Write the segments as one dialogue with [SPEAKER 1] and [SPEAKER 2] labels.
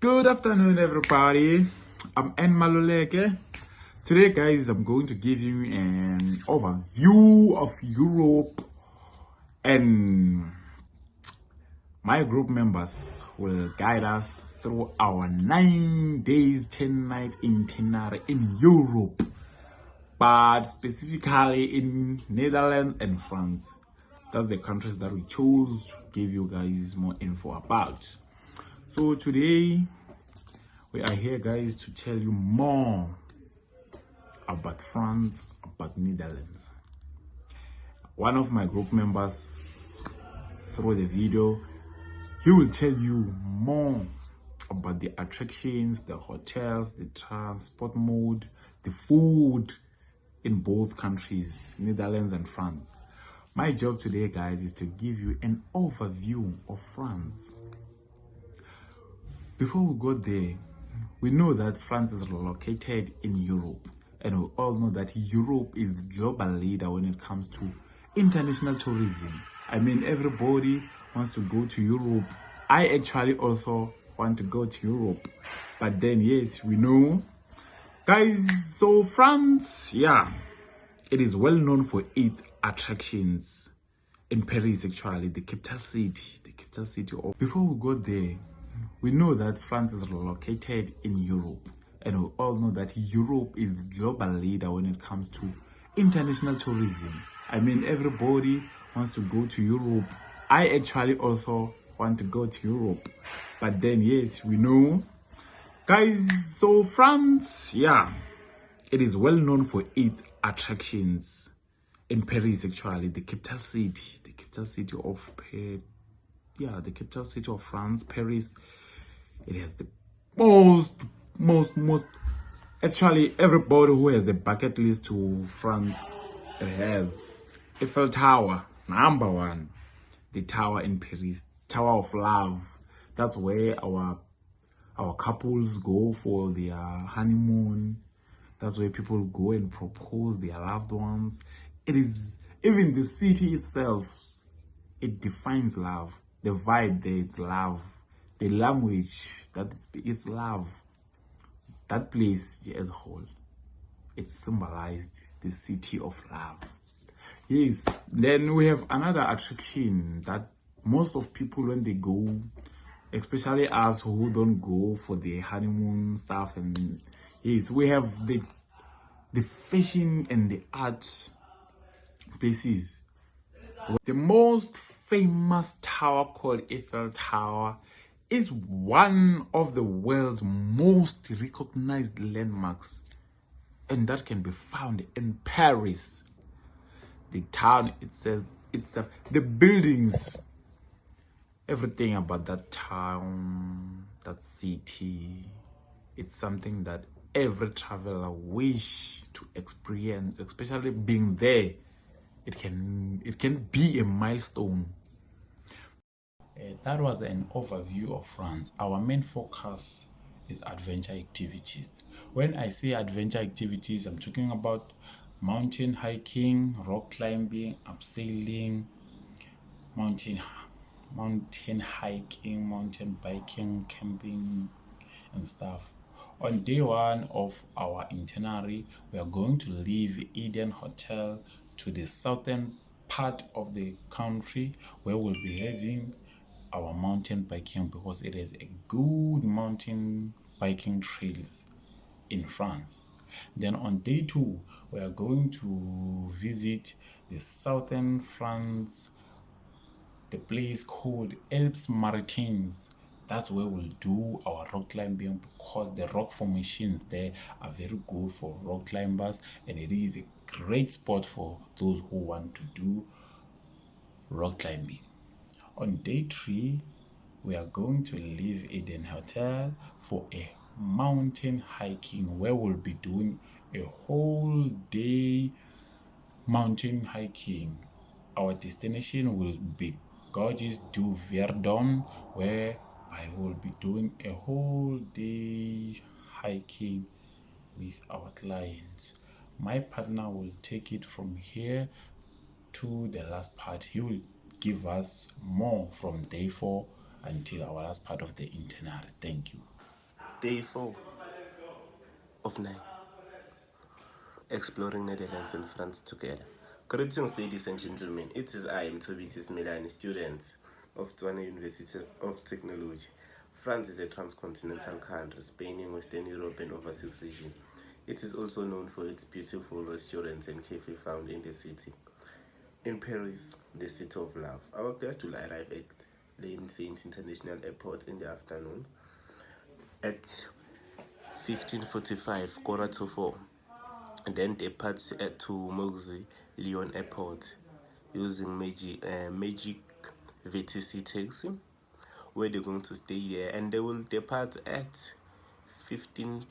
[SPEAKER 1] Good afternoon, everybody. I'm Maluleke. Today, guys, I'm going to give you an overview of Europe, and my group members will guide us through our 9 days, 10 nights itinerary in Europe, but specifically in Netherlands and France. That's the countries that we chose to give you guys more info about. So today, we are here, guys, to tell you more about France, about Netherlands. One of my group members, through the video, he will tell you more about the attractions, the hotels, the transport mode, the food in both countries, Netherlands and France. My job today, guys, is to give you an overview of France. Before we go there, we know that France is located in Europe, and we all know that Europe is the global leader when it comes to international tourism. I mean, everybody wants to go to Europe. I actually also want to go to Europe, but then yes, we know, guys. So France, yeah, it is well known for its attractions. In Paris, actually, the capital city of. Before we go there, we know that France is located in Europe, and we all know that Europe is the global leader when it comes to international tourism. I mean, everybody wants to go to Europe. I actually also want to go to Europe, but then yes, we know, guys. So France, yeah, it is well known for its attractions. In Paris, actually, the capital city of the capital city of France, Paris. It has the most. Actually, everybody who has a bucket list to France, it has Eiffel Tower, number one, the tower in Paris, Tower of Love. That's where our couples go for their honeymoon. That's where people go and propose their loved ones. It is, even the city itself, it defines love. The vibe there is love. The language that is love. That place as a whole, it symbolized the city of love. Yes, then we have another attraction that most of people, when they go, especially us who don't go for the honeymoon stuff, and yes, we have the fashion and the art places. The most famous tower, called Eiffel Tower, is one of the world's most recognized landmarks, and that can be found in Paris. The town itself, the buildings, everything about that town, that city, it's something that every traveler wish to experience, especially being there. It can be a milestone. That was an overview of France. Our main focus is adventure activities. When I say adventure activities, I'm talking about mountain hiking, rock climbing, abseiling, mountain hiking, mountain biking, camping, and stuff. On day one of our itinerary, we are going to leave Eden Hotel to the southern part of the country, where we'll be having our mountain biking, because it is a good mountain biking trails in France. Then on day two, we are going to visit the southern France, the place called Alpes Maritimes. That's where we'll do our rock climbing, because the rock formations there are very good for rock climbers, and it is a great spot for those who want to do rock climbing. On day three, we are going to leave Eden Hotel for a mountain hiking, where we'll be doing a whole day mountain hiking. Our destination will be Gorges du Verdon, where I will be doing a whole day hiking with our clients. My partner will take it from here to the last part. He will give us more from day 4 until our last part of the itinerary. Thank you.
[SPEAKER 2] Day 4 of 9. Exploring Netherlands and France together. Greetings, ladies and gentlemen. It is I am Simelane, student of Tshwane University of Technology. France is a transcontinental country spanning Western Europe and overseas region. It is also known for its beautiful restaurants and cafes found in the city. In Paris, the city of love, our guest will arrive at Lane Saint International Airport in the afternoon at 15:45, quarter to 4. And then depart to Moxie Lyon Airport using Magic VTC taxi, where they're going to stay there, and they will depart at 15,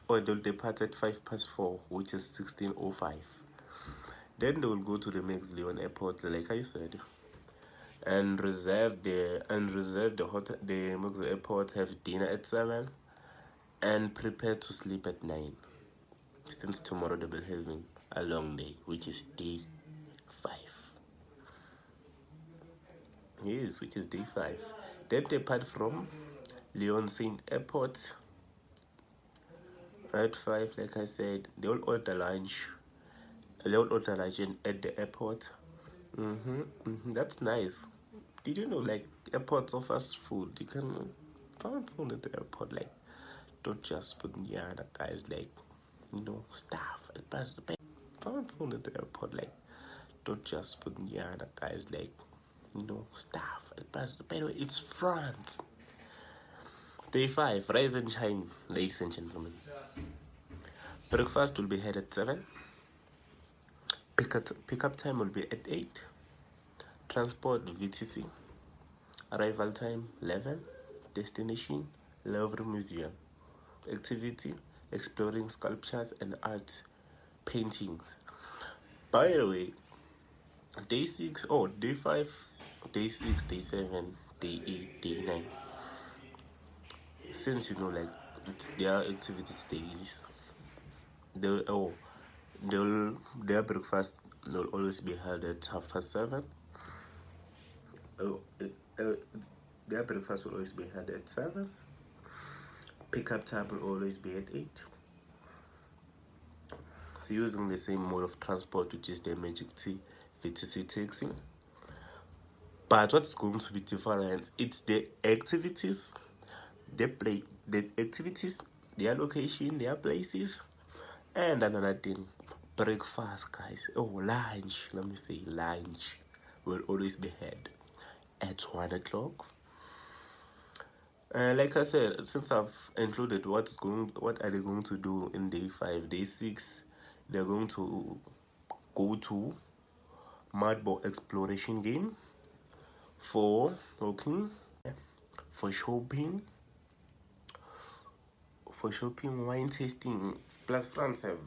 [SPEAKER 2] or they'll depart at 4:05, which is 16:05. Then they will go to the Max Lyon Airport, like I said, and reserve the hotel, the Max Airport, have dinner at 7, and prepare to sleep at 9. Since tomorrow they will be having a long day, which is day 5. Yes, which is day 5. Then depart from Lyon Saint Airport at 5, like I said. They will order lunch. They will order lunch at the airport. That's nice. Did you know, like, airports offers food? You can find food at the airport, like, not just food, yeah, guys, like, stuff. Found food at the airport, like, not just food, yeah, guys, like, stuff. By the way, it's France. Day 5, rise and shine, ladies and gentlemen. Breakfast will be had at 7. Pickup time will be at 8. Transport VTC. Arrival time 11. Destination Louvre Museum. Activity exploring sculptures and art paintings. By the way, day 6, day 5, day 6, day 7, day 8, day 9. Since like it's their activities days, their breakfast will always be held at 7:30. Their breakfast will always be held at 7. Pickup time will always be at 8. So using the same mode of transport, which is the Magic T VTC taxi. But what's going to be different? It's the activities, their location, their places, and another thing, breakfast, guys. Lunch. Let me say lunch will always be had at 1 o'clock. Like I said, since I've included what are they going to do in day 5, day 6, they're going to go to Mudball exploration game for shopping, wine tasting. Plus, France have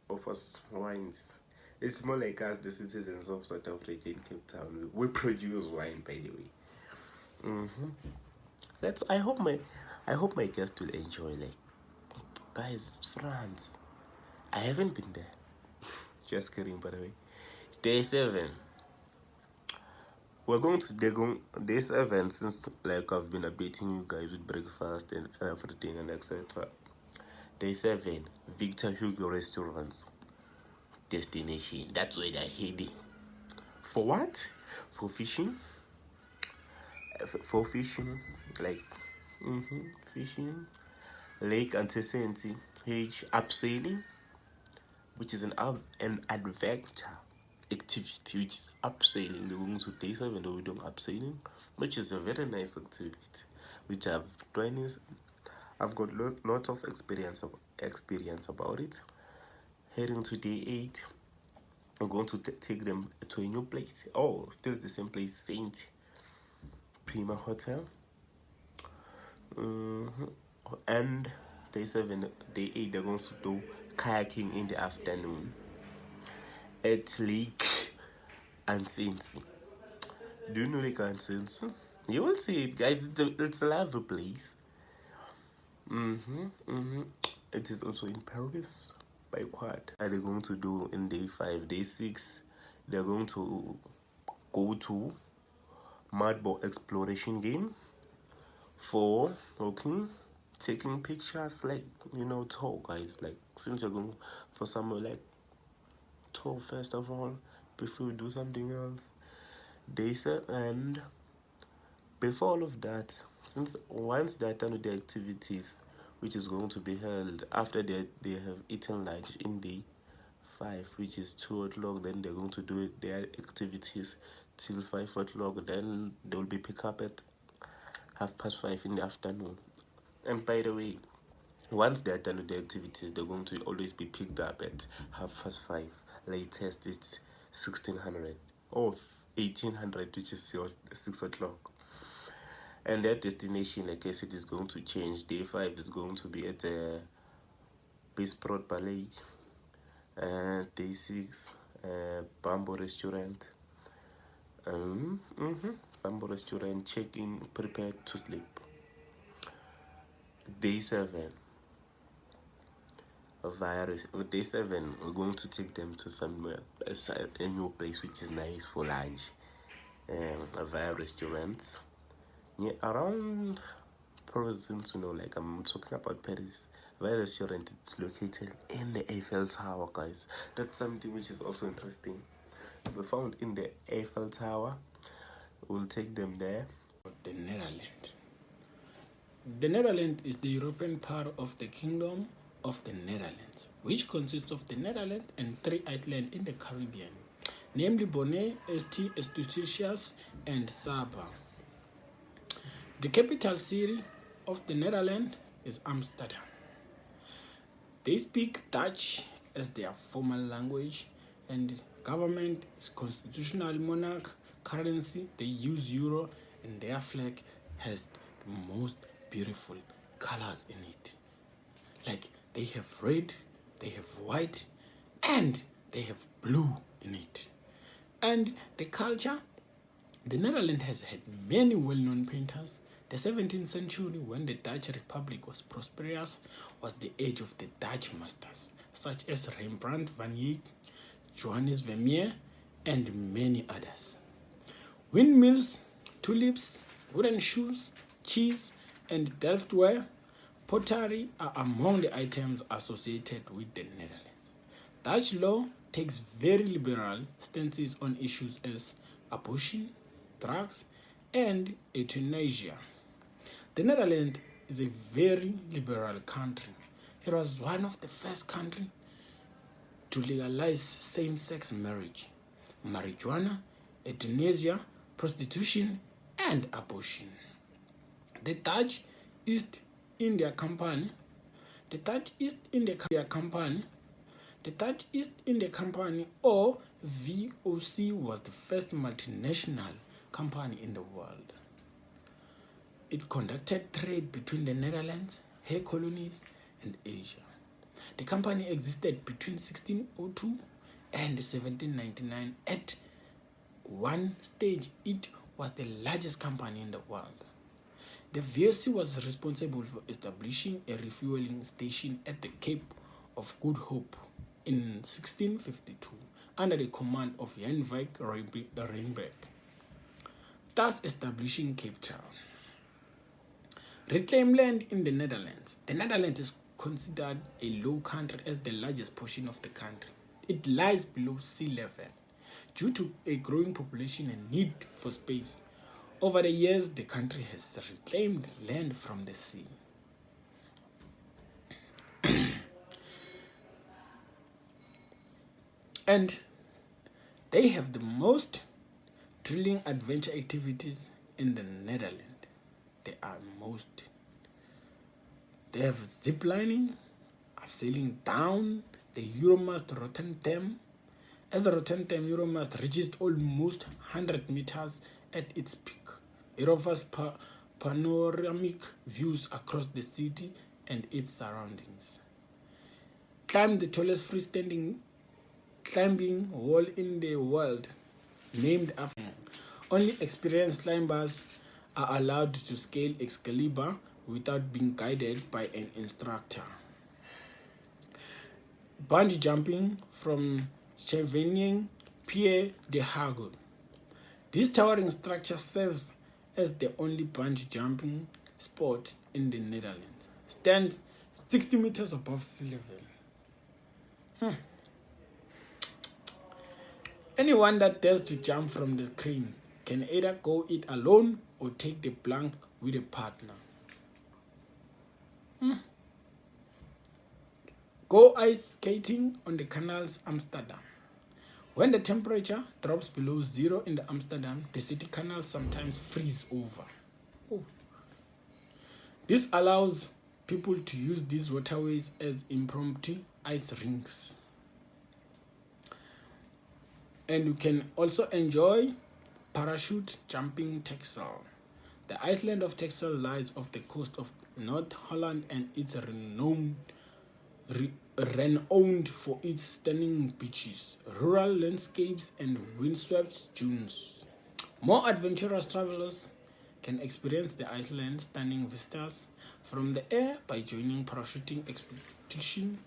[SPEAKER 2] offers wines. It's more like us, the citizens of South Africa in Cape Town. We produce wine, by the way. I hope my guests will enjoy. Guys, it's France. I haven't been there. Just kidding, by the way. Day 7. Day 7, since I've been updating you guys with breakfast and everything and etc. Day 7, Victor Hugo restaurants destination. That's where they're heading. For what? For fishing. Fishing, fishing. Lake Antecedent, abseiling, which is an adventure activity, which is abseiling. They're going to day 7, we're doing abseiling, which is a very nice activity, which I've got lot of experience about it. Heading to day 8, I'm going to take them to a new place. Still the same place, Saint Prima Hotel. And day 7, day 8, they're going to do kayaking in the afternoon at Lake Ansensi. Do you know Lake Ansensi? You will see it, guys. It's a lovely place. It is also in Paris by quad. What are they going to do in day 5? Day 6, they're going to go to Mudball exploration game for taking pictures, like, tour, guys. Like, since you're going for somewhere, like, tour first of all, before you do something else. They said, and before all of that, since once they're done with the activities, which is going to be held after they have eaten lunch in the 5, which is 2 o'clock, then they're going to do their activities till 5 o'clock. Then they'll be picked up at 5:30 in the afternoon. And by the way, once they're done with the activities, they're going to always be picked up at 5:30. Latest, it's 1600 or 1800, which is 6 o'clock. And their destination, like I said, is going to change. Day 5 is going to be at the Bisprot Ballet. Day 6, Bamboo Restaurant. Bamboo Restaurant, check-in, prepared to sleep. Day 7, Day 7, we're going to take them to somewhere, a new place which is nice for lunch. Via restaurants. Yeah, around Paris, like I'm talking about Paris. Via restaurant, it's located in the Eiffel Tower, guys. That's something which is also interesting. We found in the Eiffel Tower. We'll take them there.
[SPEAKER 3] The Netherlands. The Netherlands is the European part of the Kingdom of the Netherlands, which consists of the Netherlands and 3 islands in the Caribbean, namely Bonaire, St. Eustatius, and Saba. The capital city of the Netherlands is Amsterdam. They speak Dutch as their formal language, and government is constitutional monarch currency. They use euro, and their flag has the most beautiful colors in it. Like, they have red, they have white, and they have blue in it. And the culture, the Netherlands has had many well-known painters. The 17th century, when the Dutch Republic was prosperous, was the age of the Dutch masters, such as Rembrandt van Eyck, Johannes Vermeer, and many others. Windmills, tulips, wooden shoes, cheese, and Delftware pottery are among the items associated with the Netherlands. Dutch law takes very liberal stances on issues as abortion, drugs, and euthanasia. The Netherlands is a very liberal country. It was one of the first countries to legalize same-sex marriage, marijuana, euthanasia, prostitution, and abortion. The Dutch East India Company, the Dutch East India Company, the Dutch East India Company, or VOC, was the first multinational company in the world. It conducted trade between the Netherlands, her colonies, and Asia. The company existed between 1602 and 1799. At one stage, it was the largest company in the world. The VOC was responsible for establishing a refueling station at the Cape of Good Hope in 1652 under the command of Jan van Riebeeck, thus establishing Cape Town. Reclaimed land in the Netherlands. The Netherlands is considered a low country as the largest portion of the country. It lies below sea level due to a growing population and need for space. Over the years, the country has reclaimed land from the sea. And they have the most thrilling adventure activities in the Netherlands. They have zip lining, abseiling down the Euromast Rotterdam. As the Rotterdam Euromast reaches almost 100 meters at its peak, it offers panoramic views across the city and its surroundings. Climb the tallest freestanding climbing wall in the world, named after. Only experienced climbers are allowed to scale Excalibur without being guided by an instructor. Bungee jumping from Scheveningen Pier de Hague. This towering structure serves as the only bungee jumping spot in the Netherlands. stands 60 meters above sea level. Anyone that dares to jump from the crane can either go it alone or take the plank with a partner. Go ice skating on the canals, Amsterdam. When the temperature drops below zero in the Amsterdam, the city canals sometimes freeze over. This allows people to use these waterways as impromptu ice rinks. And you can also enjoy parachute jumping Texel. The island of Texel lies off the coast of North Holland and it's renowned for its stunning beaches, rural landscapes, and windswept dunes. More adventurous travelers can experience the island's stunning vistas from the air by joining parachuting expedition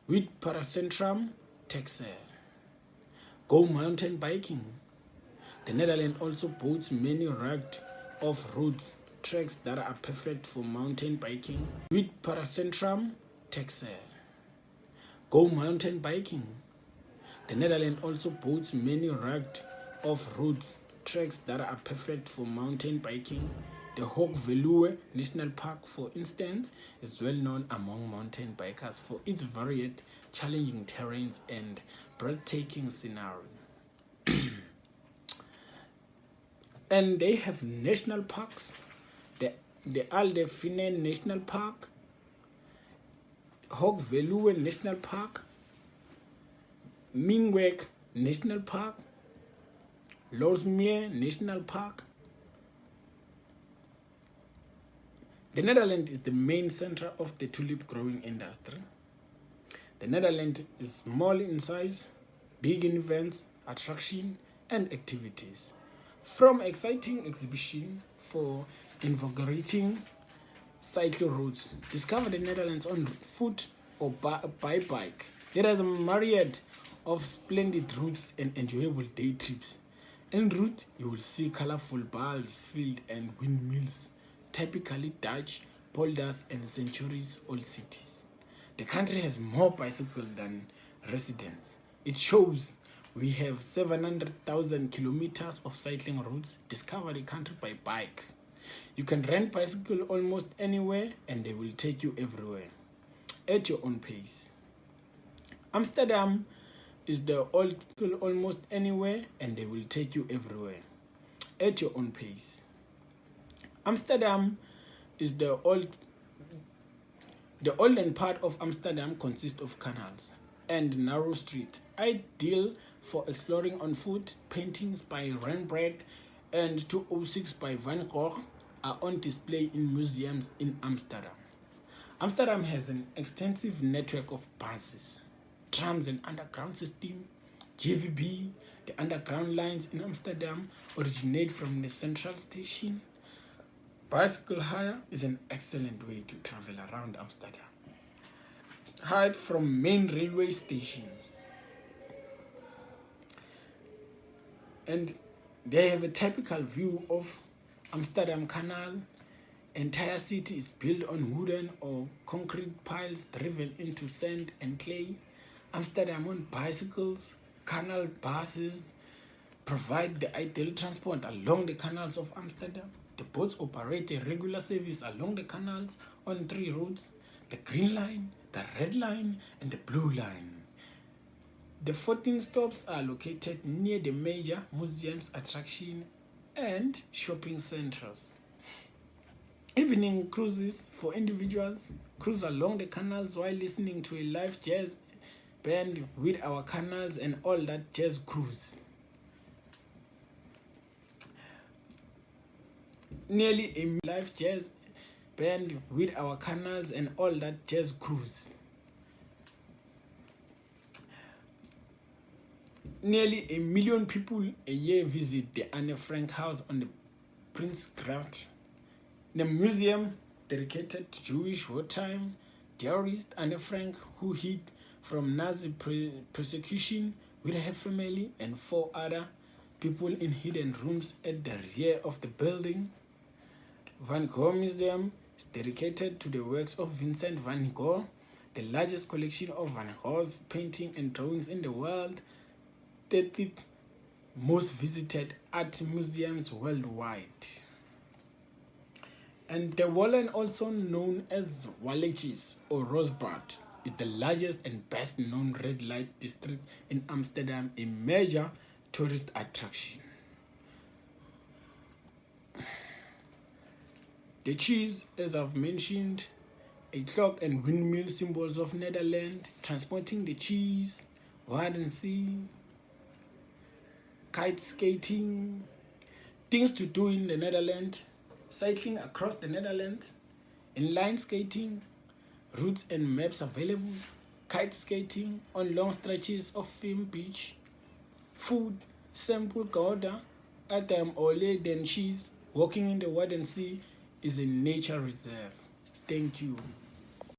[SPEAKER 3] with Paracentrum Texel. Go mountain biking. The Netherlands also boasts many rugged off-road tracks that are perfect for mountain biking with Paracentrum Texel. Go mountain biking. The Netherlands also boasts many rugged off-road tracks that are perfect for mountain biking. The Hoogveluwe National Park, for instance, is well known among mountain bikers for its varied, challenging terrains and breathtaking scenery. And they have national parks. The Alde National Park, Hoogveluwe National Park, Mingwek National Park, Loosmeer National Park. The Netherlands is the main center of the tulip growing industry. The Netherlands is small in size, big in events, attraction, and activities. From exciting exhibition for invigorating cycle routes, discover the Netherlands on foot or by bike. There is a myriad of splendid routes and enjoyable day trips. En route, you will see colorful bulbs, fields, and windmills, typically Dutch, polders, and centuries-old cities. The country has more bicycles than residents. It shows we have 700,000 kilometers of cycling routes. Discover the country by bike. You can rent bicycle almost anywhere and they will take you everywhere at your own pace. Amsterdam is the old people almost anywhere and they will take you everywhere at your own pace. Amsterdam is the olden part of Amsterdam consists of canals and narrow streets, ideal for exploring on foot. Paintings by Rembrandt and 206 by Van Gogh are on display in museums in Amsterdam. Amsterdam has an extensive network of buses, trams, and underground system. GVB, the underground lines in Amsterdam, originate from the central station. Bicycle hire is an excellent way to travel around Amsterdam. Hired from main railway stations. And they have a typical view of Amsterdam Canal. Entire city is built on wooden or concrete piles driven into sand and clay. Amsterdam on bicycles, canal buses provide the ideal transport along the canals of Amsterdam. The boats operate a regular service along the canals on 3 routes: the Green Line, the Red Line, and the Blue Line. The 14 stops are located near the major museums, attractions, and shopping centers. Evening cruises for individuals cruise along the canals while listening to a live jazz band with our canals and all that jazz cruise. Nearly a live jazz band with our canals and all that jazz cruise. Nearly 1 million people a year visit the Anne Frank house on the Prinsgracht, the museum dedicated to Jewish wartime terrorist Anne Frank, who hid from Nazi persecution with her family and 4 other people in hidden rooms at the rear of the building. Van Gogh Museum is dedicated to the works of Vincent van Gogh, the largest collection of Van Gogh's paintings and drawings in the world, 30th most visited art museums worldwide. And the Wallen, also known as Walletjes or Rosebud, is the largest and best known red light district in Amsterdam, a major tourist attraction. The cheese, as I've mentioned, a clock and windmill symbols of Netherlands, transporting the cheese, wide and sea, kite skating, things to do in the Netherlands, cycling across the Netherlands, inline skating, routes and maps available, kite skating on long stretches of film beach, food, sample Gouda, Adam Ole Den cheese, walking in the Wadden Sea is a nature reserve. Thank you.